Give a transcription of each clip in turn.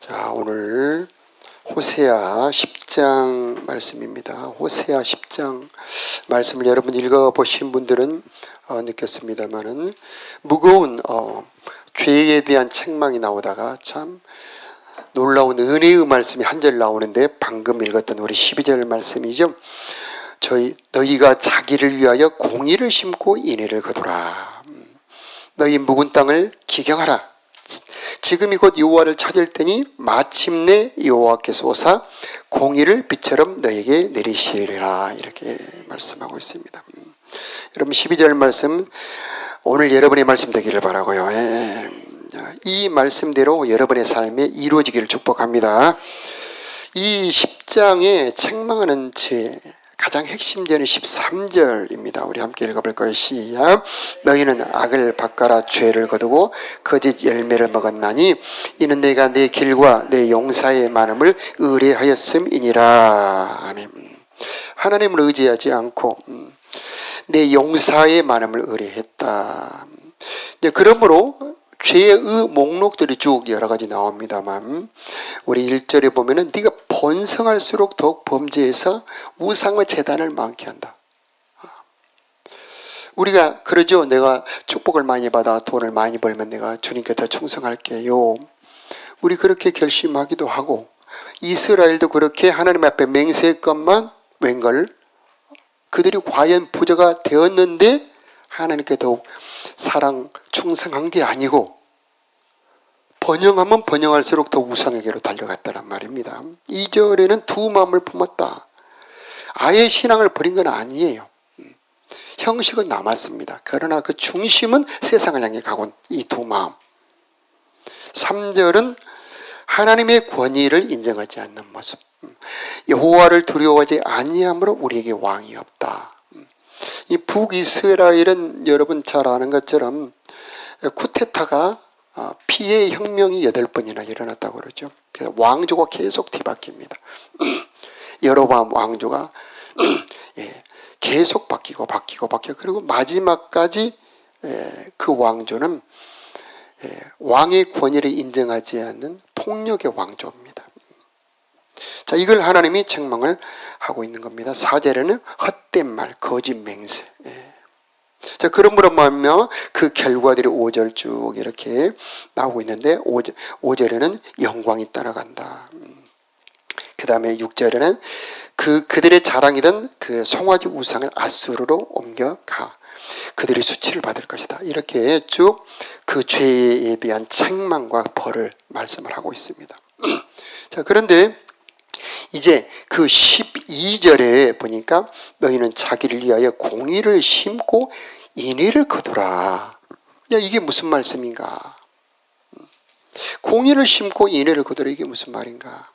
자, 오늘 호세아 10장 말씀입니다. 호세아 10장 말씀을 여러분 읽어보신 분들은 느꼈습니다만은 무거운 죄에 대한 책망이 나오다가 참 놀라운 은혜의 말씀이 한 절 나오는데, 방금 읽었던 우리 12절 말씀이죠. 너희가 자기를 위하여 공의를 심고 인애를 거두라. 너희 묵은 땅을 기경하라. 지금이 곧 여호와를 찾을 때니 마침내 여호와께서 오사 공의를 빛처럼 너에게 내리시리라. 이렇게 말씀하고 있습니다. 여러분 12절 말씀 오늘 여러분의 말씀 되기를 바라고요. 이 말씀대로 여러분의 삶에 이루어지기를 축복합니다. 이 10장에 책망하는 죄 가장 핵심제는 13절입니다. 우리 함께 읽어볼까요? 시작. 너희는 악을 바꿔라 죄를 거두고 거짓 열매를 먹었나니 이는 내가 내 길과 내 용사의 많음을 의뢰하였음이니라. 아멘. 하나님을 의지하지 않고 내 용사의 많음을 의뢰했다. 그러므로 죄의 목록들이 쭉 여러 가지 나옵니다만, 우리 1절에 보면은 네가 번성할수록 더욱 범죄해서 우상의 재단을 많게 한다. 우리가 그러죠. 내가 축복을 많이 받아 돈을 많이 벌면 내가 주님께 더 충성할게요. 우리 그렇게 결심하기도 하고, 이스라엘도 그렇게 하나님 앞에 맹세했건만 웬걸 그들이 과연 부자가 되었는데 하나님께 더욱 사랑 충성한 게 아니고 번영하면 번영할수록 더 우상에게로 달려갔다는 말입니다. 2절에는 두 마음을 품었다. 아예 신앙을 버린 건 아니에요. 형식은 남았습니다. 그러나 그 중심은 세상을 향해 가고 이 두 마음. 3절은 하나님의 권위를 인정하지 않는 모습. 여호와를 두려워하지 아니함으로 우리에게 왕이 없다. 이 북이스라엘은 여러분 잘 아는 것처럼 쿠데타가 피해 혁명이 8번이나 일어났다고 그러죠. 그래서 왕조가 계속 뒤바뀝니다. 여로보암 왕조가 계속 바뀌고 그리고 마지막까지 그 왕조는 왕의 권위를 인정하지 않는 폭력의 왕조입니다. 자, 이걸 하나님이 책망을 하고 있는 겁니다. 4절에는 헛된 말, 거짓 맹세. 자, 그러므로 말하면 그 결과들이 5절 쭉 이렇게 나오고 있는데, 5절에는 영광이 따라간다. 그 다음에 6절에는 그들의 자랑이던 그 송아지 우상을 아수르로 옮겨가 그들이 수치를 받을 것이다. 이렇게 쭉 그 죄에 대한 책망과 벌을 말씀을 하고 있습니다. 자, 그런데 이제 그 12절에 보니까 너희는 자기를 위하여 공의를 심고 인애를 거두라. 이게 무슨 말씀인가? 공의를 심고 인애를 거두라. 이게 무슨 말인가?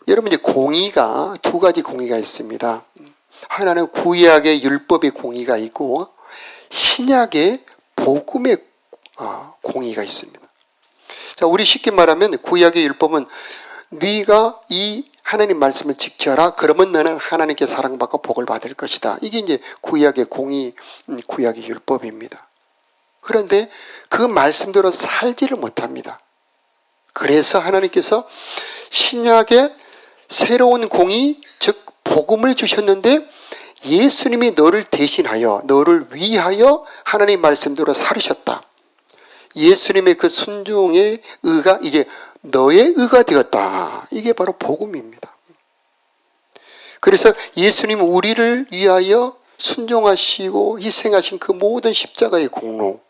여러분, 이제 공의가 두 가지 공의가 있습니다. 하나는 구약의 율법의 공의가 있고 신약의 복음의 공의가 있습니다. 자, 우리 쉽게 말하면 구약의 율법은 네가 이 하나님 말씀을 지켜라. 그러면 너는 하나님께 사랑받고 복을 받을 것이다. 이게 이제 구약의 공의, 구약의 율법입니다. 그런데 그 말씀대로 살지를 못합니다. 그래서 하나님께서 신약의 새로운 공의, 즉 복음을 주셨는데 예수님이 너를 대신하여, 너를 위하여 하나님 말씀대로 살으셨다. 예수님의 그 순종의 의가 이제 너의 의가 되었다. 이게 바로 복음입니다. 그래서 예수님 우리를 위하여 순종하시고 희생하신 그 모든 십자가의 공로,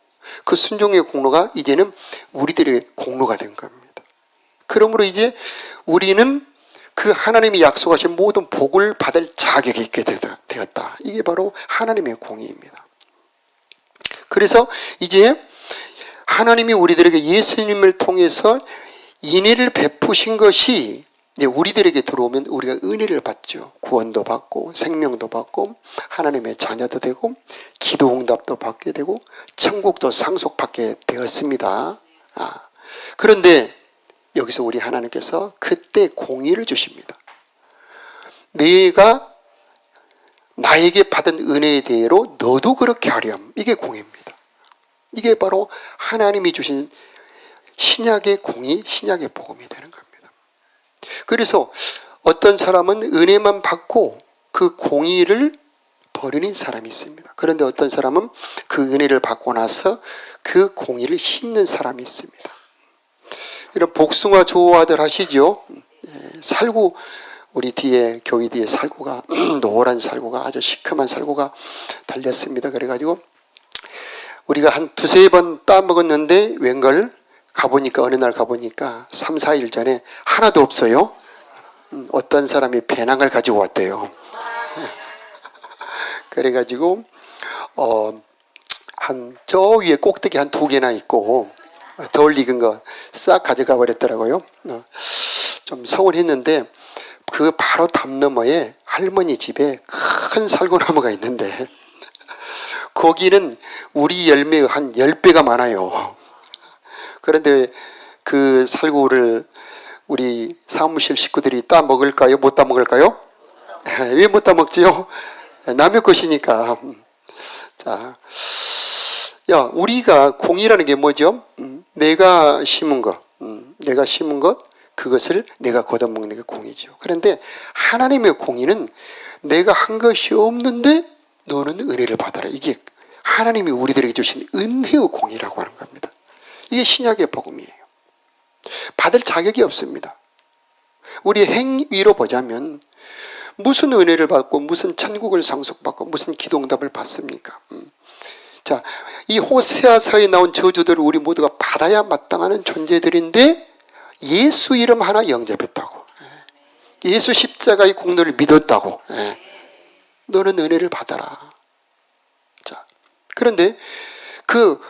그 순종의 공로가 이제는 우리들의 공로가 된 겁니다. 그러므로 이제 우리는 그 하나님이 약속하신 모든 복을 받을 자격이 있게 되었다. 이게 바로 하나님의 공의입니다. 그래서 이제 하나님이 우리들에게 예수님을 통해서 인애를 베푸신 것이 이제 우리들에게 들어오면 우리가 은혜를 받죠. 구원도 받고 생명도 받고 하나님의 자녀도 되고 기도 응답도 받게 되고 천국도 상속받게 되었습니다. 그런데 여기서 우리 하나님께서 그때 공의를 주십니다. 내가 나에게 받은 은혜에 대해로 너도 그렇게 하렴. 이게 공의입니다. 이게 바로 하나님이 주신 신약의 공의, 신약의 복음이 되는 겁니다. 그래서 어떤 사람은 은혜만 받고 그 공의를 버리는 사람이 있습니다. 그런데 어떤 사람은 그 은혜를 받고 나서 그 공의를 심는 사람이 있습니다. 이런 복숭아 좋아들 하시죠? 살구, 우리 뒤에, 교회 뒤에 살구가, 노란 살구가, 아주 시큼한 살구가 달렸습니다. 그래가지고 우리가 한 두세 번 따먹었는데 웬걸 가보니까, 어느 날 가보니까 3, 4일 전에 하나도 없어요. 어떤 사람이 배낭을 가지고 왔대요. 그래가지고 한 저 위에 꼭대기 한 2개나 있고 덜 익은 거 싹 가져가 버렸더라고요. 좀 서운했는데 그 바로 담 너머에 할머니 집에 큰 살구나무가 있는데 거기는 우리 열매의 한 10배가 많아요. 그런데 그 살구를 우리 사무실 식구들이 따 먹을까요? 못 따 먹을까요? 왜 못 따 먹지요? 남의 것이니까. 자, 야, 우리가 공이라는 게 뭐죠? 내가 심은 것, 그것을 내가 걷어먹는 게 공이죠. 그런데 하나님의 공의는 내가 한 것이 없는데 너는 은혜를 받아라. 이게 하나님이 우리들에게 주신 은혜의 공의라고 하는 겁니다. 이게 신약의 복음이에요. 받을 자격이 없습니다. 우리 행위로 보자면 무슨 은혜를 받고 무슨 천국을 상속받고 무슨 기도응답을 받습니까? 자, 이 호세아서에 나온 저주들을 우리 모두가 받아야 마땅하는 존재들인데 예수 이름 하나 영접했다고, 예수 십자가의 공로를 믿었다고, 너는 은혜를 받아라. 자, 그런데 그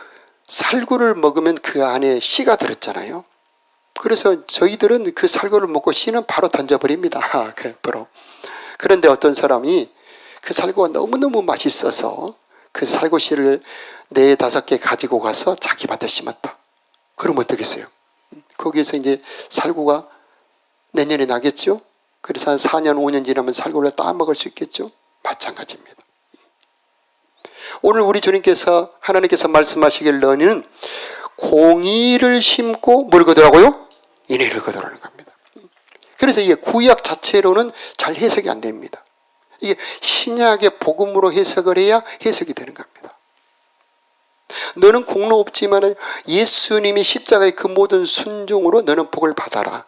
살구를 먹으면 그 안에 씨가 들었잖아요. 그래서 저희들은 그 살구를 먹고 씨는 바로 던져버립니다. 그런데 어떤 사람이 그 살구가 너무너무 맛있어서 그 살구씨를 4, 5개 가지고 가서 자기 밭에 심었다. 그럼 어떻겠어요? 거기에서 이제 살구가 내년에 나겠죠? 그래서 한 4년, 5년 지나면 살구를 따먹을 수 있겠죠? 마찬가지입니다. 오늘 우리 주님께서, 하나님께서 말씀하시길 너희는 공의를 심고 뭘 거두라고요? 인애를 거두라는 겁니다. 그래서 이게 구약 자체로는 잘 해석이 안 됩니다. 이게 신약의 복음으로 해석을 해야 해석이 되는 겁니다. 너는 공로 없지만 예수님이 십자가의 그 모든 순종으로 너는 복을 받아라.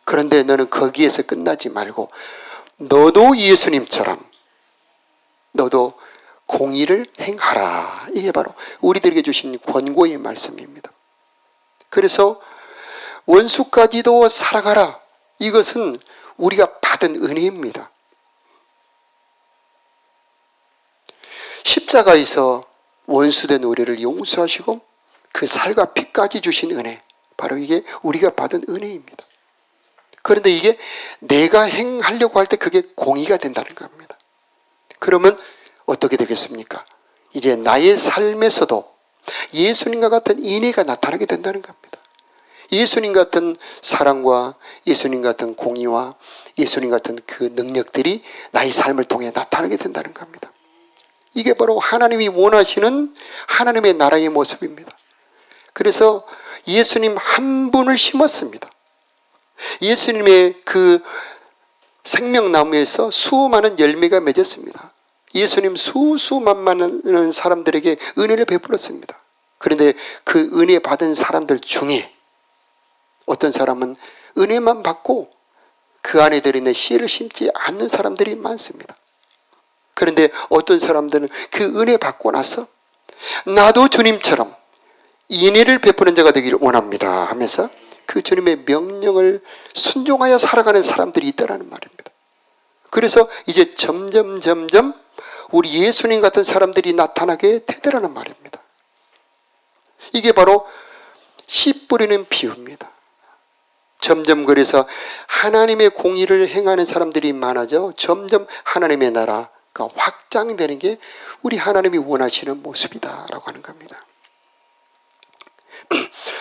그런데 너는 거기에서 끝나지 말고 너도 예수님처럼 너도 공의를 행하라. 이게 바로 우리들에게 주신 권고의 말씀입니다. 그래서 원수까지도 사랑하라. 이것은 우리가 받은 은혜입니다. 십자가에서 원수된 우리를 용서하시고 그 살과 피까지 주신 은혜, 바로 이게 우리가 받은 은혜입니다. 그런데 이게 내가 행하려고 할 때 그게 공의가 된다는 겁니다. 그러면 어떻게 되겠습니까? 이제 나의 삶에서도 예수님과 같은 인애가 나타나게 된다는 겁니다. 예수님 같은 사랑과 예수님 같은 공의와 예수님 같은 그 능력들이 나의 삶을 통해 나타나게 된다는 겁니다. 이게 바로 하나님이 원하시는 하나님의 나라의 모습입니다. 그래서 예수님 한 분을 심었습니다. 예수님의 그 생명나무에서 수많은 열매가 맺었습니다. 예수님 수수만만한 사람들에게 은혜를 베풀었습니다. 그런데 그 은혜 받은 사람들 중에 어떤 사람은 은혜만 받고 그 안에 들어있는 씨를 심지 않는 사람들이 많습니다. 그런데 어떤 사람들은 그 은혜 받고 나서 나도 주님처럼 인애를 베푸는 자가 되기를 원합니다 하면서 그 주님의 명령을 순종하여 살아가는 사람들이 있다는 말입니다. 그래서 이제 점점 우리 예수님 같은 사람들이 나타나게 되더라는 말입니다. 이게 바로 씨 뿌리는 비유입니다. 점점 그래서 하나님의 공의를 행하는 사람들이 많아져 점점 하나님의 나라가 확장되는 게 우리 하나님이 원하시는 모습이다라고 하는 겁니다.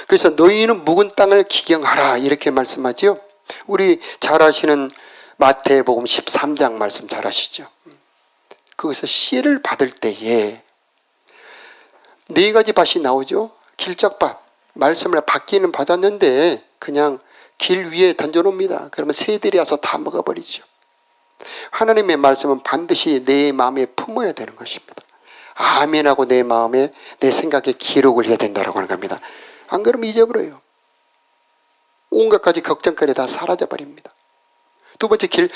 그래서 너희는 묵은 땅을 기경하라 이렇게 말씀하죠. 우리 잘 아시는 마태복음 13장 말씀 잘 아시죠. 거기서 씨를 받을 때에 4가지 밭이 나오죠. 길작밭, 말씀을 받기는 받았는데 그냥 길 위에 던져놓습니다. 그러면 새들이 와서 다 먹어버리죠. 하나님의 말씀은 반드시 내 마음에 품어야 되는 것입니다. 아멘하고 내 마음에 내 생각에 기록을 해야 된다고 하는 겁니다. 안 그러면 잊어버려요. 온갖 가지 걱정거리 다 사라져버립니다. 두 번째 길,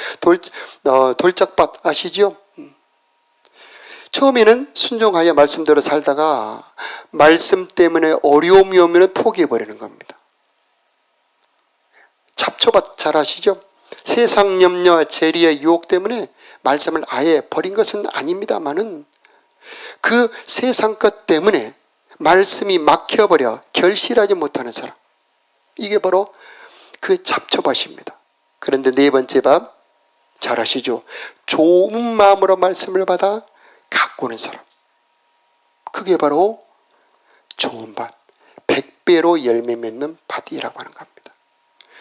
돌짝밭 아시죠? 처음에는 순종하여 말씀대로 살다가 말씀 때문에 어려움이 오면 포기해버리는 겁니다. 잡초밭 잘 아시죠? 세상 염려와 재리의 유혹 때문에 말씀을 아예 버린 것은 아닙니다만은 그 세상 것 때문에 말씀이 막혀버려 결실하지 못하는 사람, 이게 바로 그 잡초밭입니다. 그런데 네 번째 밭 잘 아시죠? 좋은 마음으로 말씀을 받아 가꾸는 사람, 그게 바로 좋은 밭, 100배로 열매 맺는 밭이라고 하는 겁니다.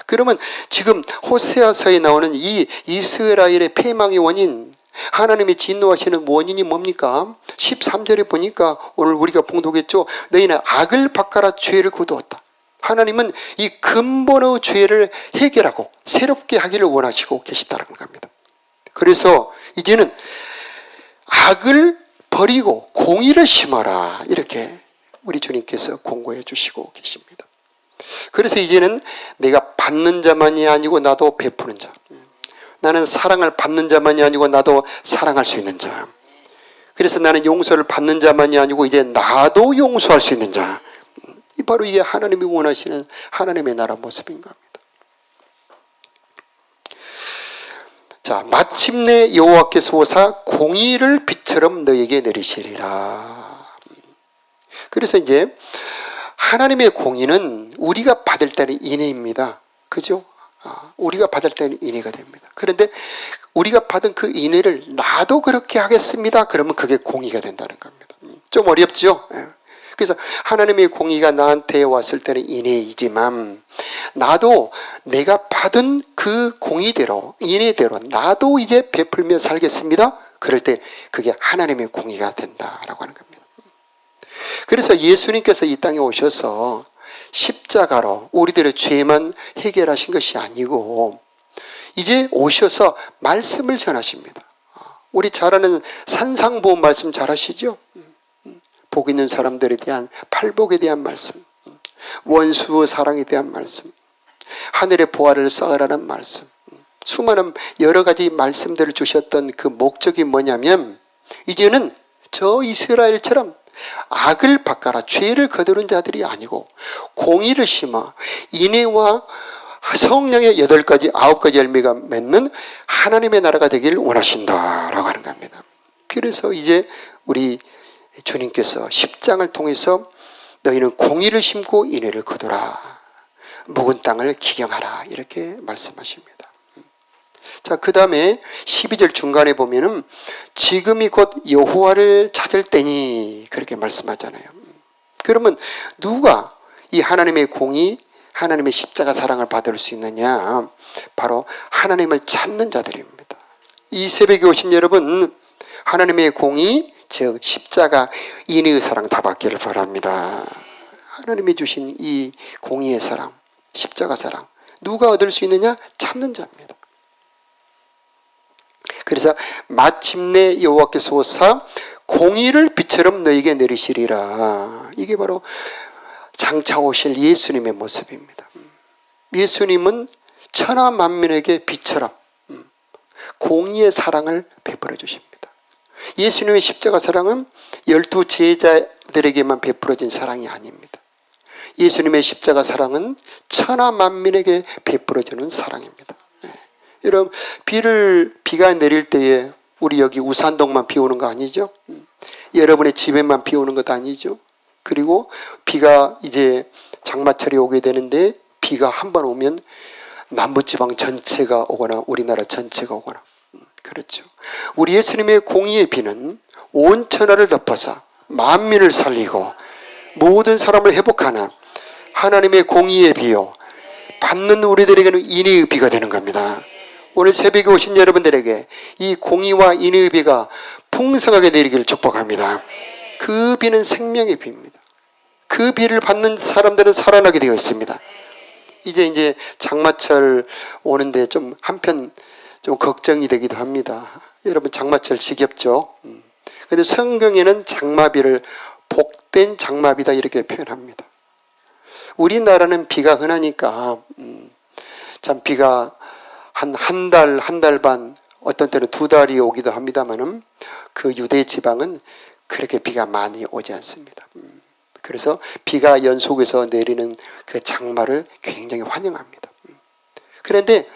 그러면 지금 호세아서에 나오는 이 이스라엘의 패망의 원인, 하나님이 진노하시는 원인이 뭡니까? 13절에 보니까 오늘 우리가 봉독했죠. 너희는 악을 바꿔라 죄를 거두었다. 하나님은 이 근본의 죄를 해결하고 새롭게 하기를 원하시고 계시다는 겁니다. 그래서 이제는 악을 버리고 공의를 심어라, 이렇게 우리 주님께서 공고해 주시고 계십니다. 그래서 이제는 내가 받는 자만이 아니고 나도 베푸는 자, 나는 사랑을 받는 자만이 아니고 나도 사랑할 수 있는 자, 그래서 나는 용서를 받는 자만이 아니고 이제 나도 용서할 수 있는 자, 바로 이게 하나님이 원하시는 하나님의 나라 모습인 겁니다. 자, 마침내 여호와께서 오사 공의를 빛처럼 너에게 내리시리라. 그래서 이제 하나님의 공의는 우리가 받을 때는 인애입니다. 그죠? 우리가 받을 때는 인애가 됩니다. 그런데 우리가 받은 그 인애를 나도 그렇게 하겠습니다. 그러면 그게 공의가 된다는 겁니다. 좀 어렵죠? 그래서 하나님의 공의가 나한테 왔을 때는 인애이지만 나도 내가 받은 그 공의대로, 인애대로 나도 이제 베풀며 살겠습니다. 그럴 때 그게 하나님의 공의가 된다라고 하는 겁니다. 그래서 예수님께서 이 땅에 오셔서 십자가로 우리들의 죄만 해결하신 것이 아니고 이제 오셔서 말씀을 전하십니다. 우리 잘 아는 산상보험 말씀 잘 아시죠? 복 있는 사람들에 대한 팔복에 대한 말씀, 원수 사랑에 대한 말씀, 하늘의 보화를 쌓으라는 말씀, 수많은 여러 가지 말씀들을 주셨던 그 목적이 뭐냐면 이제는 저 이스라엘처럼 악을 바꿔라 죄를 거두는 자들이 아니고 공의를 심어 인애와 성령의 8가지 9가지 열매가 맺는 하나님의 나라가 되기를 원하신다라고 하는 겁니다. 그래서 이제 우리 주님께서 십장을 통해서 너희는 공의를 심고 인애를 거두라, 묵은 땅을 기경하라, 이렇게 말씀하십니다. 자, 그 다음에 12절 중간에 보면은 지금이 곧 여호와를 찾을 때니, 그렇게 말씀하잖아요. 그러면 누가 이 하나님의 공의, 하나님의 십자가 사랑을 받을 수 있느냐? 바로 하나님을 찾는 자들입니다. 이 새벽에 오신 여러분, 하나님의 공의, 즉 십자가 인애의 사랑 다 받기를 바랍니다. 하나님이 주신 이 공의의 사랑, 십자가 사랑, 누가 얻을 수 있느냐? 찾는 자입니다. 그래서 마침내 여호와께서 오사 공의를 빛처럼 너에게 내리시리라. 이게 바로 장차 오실 예수님의 모습입니다. 예수님은 천하 만민에게 빛처럼 공의의 사랑을 베풀어 주십니다. 예수님의 십자가 사랑은 12 제자들에게만 베풀어진 사랑이 아닙니다. 예수님의 십자가 사랑은 천하 만민에게 베풀어주는 사랑입니다. 여러분, 비가 내릴 때에 우리 여기 우산동만 비 오는 거 아니죠? 여러분의 집에만 비 오는 것 아니죠? 그리고 비가 이제 장마철이 오게 되는데 비가 한 번 오면 남부지방 전체가 오거나 우리나라 전체가 오거나, 그렇죠. 우리 예수님의 공의의 비는 온 천하를 덮어서 만민을 살리고 모든 사람을 회복하는 하나님의 공의의 비요, 받는 우리들에게는 인애의 비가 되는 겁니다. 오늘 새벽에 오신 여러분들에게 이 공의와 인애의 비가 풍성하게 내리기를 축복합니다. 그 비는 생명의 비입니다. 그 비를 받는 사람들은 살아나게 되어 있습니다. 이제 장마철 오는데 좀 한편 좀 걱정이 되기도 합니다. 여러분 장마철 지겹죠? 근데 성경에는 장마비를 복된 장마비다 이렇게 표현합니다. 우리나라는 비가 흔하니까 참 비가 한 달 반, 어떤 때는 2달이 오기도 합니다만은 그 유대 지방은 그렇게 비가 많이 오지 않습니다. 그래서 비가 연속해서 내리는 그 장마를 굉장히 환영합니다. 그런데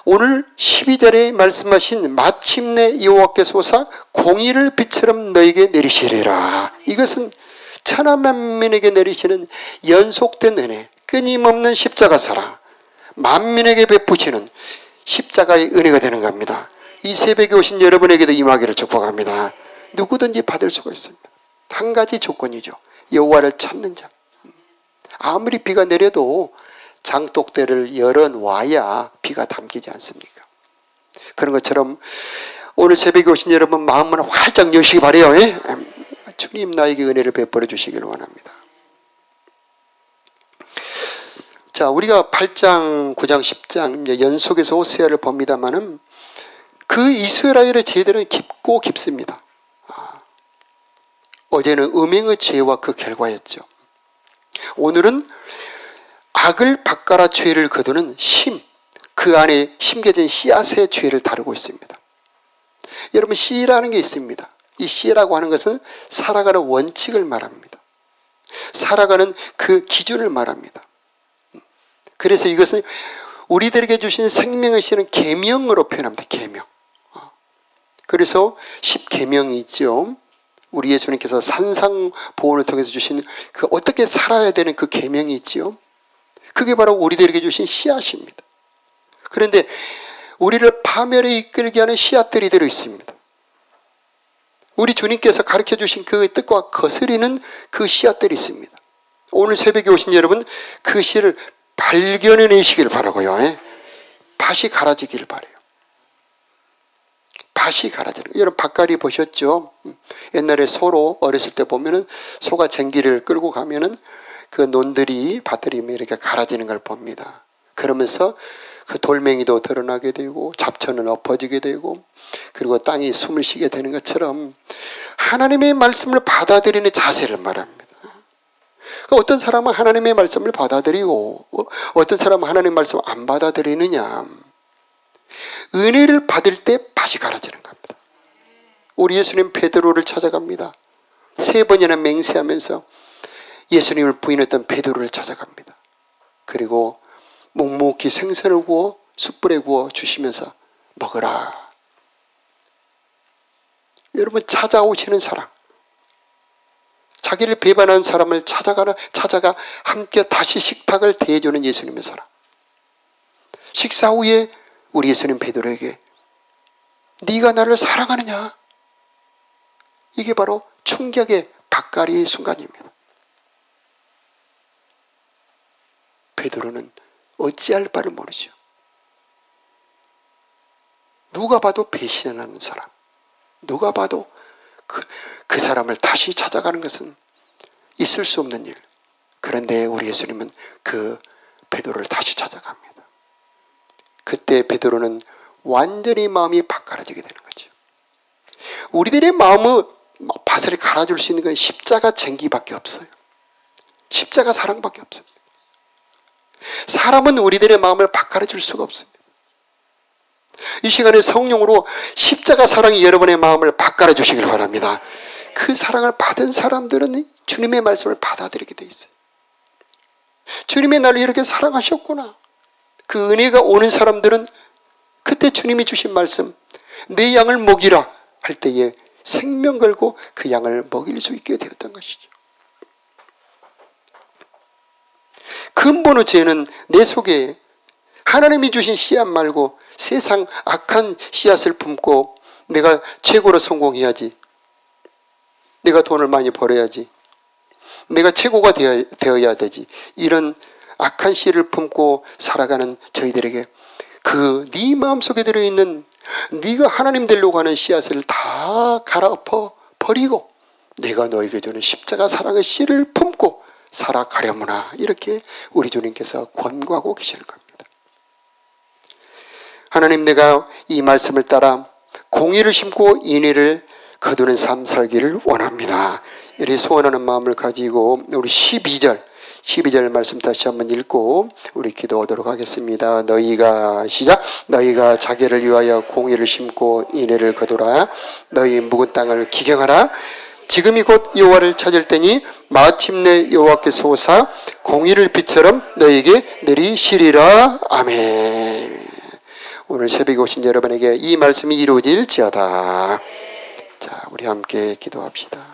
오늘 12절에 말씀하신 마침내 여호와께서 오사 공의를 비처럼 너에게 내리시리라. 이것은 천하만민에게 내리시는 연속된 은혜, 끊임없는 십자가사랑, 만민에게 베푸시는 십자가의 은혜가 되는 겁니다. 이 새벽에 오신 여러분에게도 임하기를 축복합니다. 누구든지 받을 수가 있습니다. 한 가지 조건이죠. 여호와를 찾는 자. 아무리 비가 내려도 장독대를 열어놔야 비가 담기지 않습니까? 그런 것처럼 오늘 새벽에 오신 여러분 마음을 활짝 여시기 바라요. 주님 나에게 은혜를 베풀어 주시기를 원합니다. 자, 우리가 8장, 9장, 10장 이제 연속해서 호세아를 봅니다만은 그 이스라엘의 죄들은 깊고 깊습니다. 어제는 음행의 죄와 그 결과였죠. 오늘은 악을 바꿔라 죄를 거두는 심, 그 안에 심겨진 씨앗의 죄를 다루고 있습니다. 여러분 씨라는 게 있습니다. 이 씨라고 하는 것은 살아가는 원칙을 말합니다. 살아가는 그 기준을 말합니다. 그래서 이것은 우리들에게 주신 생명의 씨는 계명으로 표현합니다. 계명. 그래서 10계명이 있죠. 우리 예수님께서 산상보훈을 통해서 주신 그 어떻게 살아야 되는 그 계명이 있죠. 그게 바로 우리들에게 주신 씨앗입니다. 그런데 우리를 파멸에 이끌게 하는 씨앗들이 들어 있습니다. 우리 주님께서 가르쳐 주신 그 뜻과 거스리는 그 씨앗들이 있습니다. 오늘 새벽에 오신 여러분 그 씨를 발견해내시길 바라고요. 밭이 갈아지길 바라요. 밭이 갈아지는. 여러분 밭갈이 보셨죠? 옛날에 소로 어렸을 때 보면은 소가 쟁기를 끌고 가면은 그 논들이 밭들이 이렇게 갈아지는 걸 봅니다. 그러면서 그 돌멩이도 드러나게 되고 잡초는 엎어지게 되고 그리고 땅이 숨을 쉬게 되는 것처럼 하나님의 말씀을 받아들이는 자세를 말합니다. 어떤 사람은 하나님의 말씀을 받아들이고 어떤 사람은 하나님의 말씀을 안 받아들이느냐. 은혜를 받을 때 밭이 갈아지는 겁니다. 우리 예수님 베드로를 찾아갑니다. 3번이나 맹세하면서 예수님을 부인했던 베드로를 찾아갑니다. 그리고 묵묵히 생선을 구워 숯불에 구워 주시면서 먹으라. 여러분 찾아오시는 사랑, 자기를 배반한 사람을 찾아가 함께 다시 식탁을 대해주는 예수님의 사랑. 식사 후에 우리 예수님 베드로에게 네가 나를 사랑하느냐? 이게 바로 충격의 밭갈이의 순간입니다. 베드로는 어찌할 바를 모르죠. 누가 봐도 배신하는 사람, 누가 봐도 그 사람을 다시 찾아가는 것은 있을 수 없는 일. 그런데 우리 예수님은 그 베드로를 다시 찾아갑니다. 그때 베드로는 완전히 마음이 바꿔라지게 되는 거죠. 우리들의 마음의 밭을 갈아줄 수 있는 건 십자가 쟁기밖에 없어요. 십자가 사랑밖에 없습니다. 사람은 우리들의 마음을 바꿔줄 수가 없습니다. 이 시간에 성령으로 십자가 사랑이 여러분의 마음을 바꿔 주시길 바랍니다. 그 사랑을 받은 사람들은 주님의 말씀을 받아들이게 돼 있어요. 주님의 나를 이렇게 사랑하셨구나. 그 은혜가 오는 사람들은 그때 주님이 주신 말씀, 내 양을 먹이라 할 때에 생명 걸고 그 양을 먹일 수 있게 되었던 것이죠. 근본의 죄는 내 속에 하나님이 주신 씨앗 말고 세상 악한 씨앗을 품고 내가 최고로 성공해야지, 내가 돈을 많이 벌어야지, 내가 최고가 되어야 되지, 이런 악한 씨를 품고 살아가는 저희들에게 그 네 마음속에 들어있는 네가 하나님 되려고 하는 씨앗을 다 갈아엎어 버리고 내가 너에게 주는 십자가 사랑의 씨를 품고 살아가려무나 이렇게 우리 주님께서 권고하고 계시는 겁니다. 하나님, 내가 이 말씀을 따라 공의를 심고 인의를 거두는 삶 살기를 원합니다. 이렇게 소원하는 마음을 가지고 우리 12절 말씀 다시 한번 읽고 우리 기도하도록 하겠습니다. 너희가 시작. 너희가 자기를 위하여 공의를 심고 인의를 거두라. 너희 묵은 땅을 기경하라. 지금이 곧 여호와를 찾을 때니 마침내 여호와께서 오사 공의를 빛처럼 너희에게 내리시리라. 아멘. 오늘 새벽에 오신 여러분에게 이 말씀이 이루어질지어다. 자, 우리 함께 기도합시다.